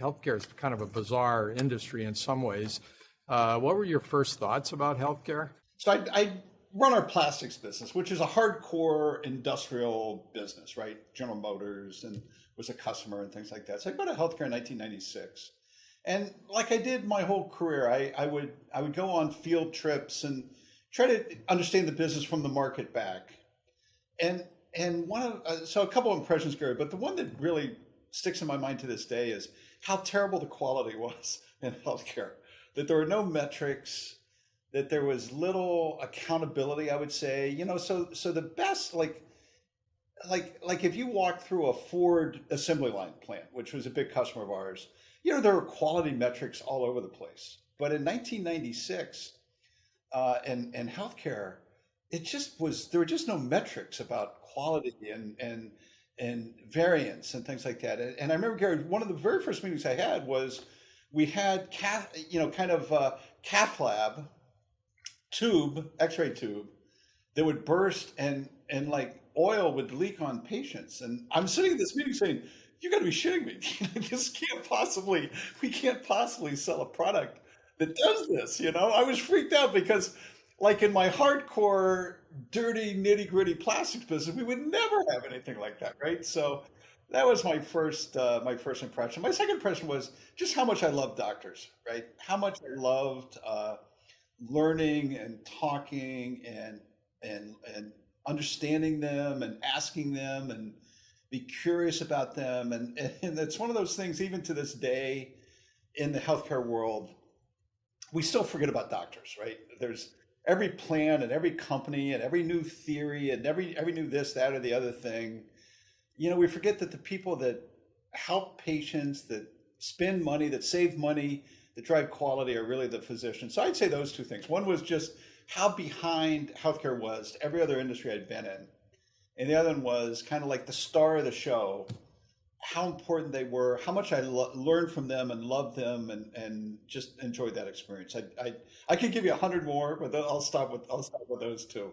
healthcare is kind of a bizarre industry in some ways. What were your first thoughts about healthcare? So I run our plastics business, which is a hardcore industrial business, right? General Motors and was a customer and things like that. So I go to healthcare in 1996. And like I did my whole career, I would go on field trips and try to understand the business from the market back. And one of so a couple of impressions, Gary, but the one that really sticks in my mind to this day is how terrible the quality was in healthcare. That there were no metrics, that there was little accountability, I would say. So the best like if you walk through a Ford assembly line plant, which was a big customer of ours, there were quality metrics all over the place. But in 1996, and healthcare, there were just no metrics about quality and variance and things like that. And I remember, Gary, one of the very first meetings I had was we had cath lab tube, X-ray tube that would burst and like oil would leak on patients. And I'm sitting in this meeting saying, "You got to be shitting me! We can't possibly sell a product that does this." I was freaked out because, like in my hardcore, dirty, nitty gritty plastics business, we would never have anything like that, right? So that was my first impression. My second impression was just how much I loved doctors, right? How much I loved learning and talking and understanding them and asking them and be curious about them. And it's one of those things, even to this day in the healthcare world, we still forget about doctors, right? There's every plan and every company and every new theory and every new this, that, or the other thing. We forget that the people that help patients, that spend money, that save money, that drive quality are really the physicians. So I'd say those two things. One was just how behind healthcare was to every other industry I'd been in. And the other one was kind of like the star of the show, how important they were, how much I learned from them and loved them and just enjoyed that experience. I could give you 100 more, but I'll stop with those two.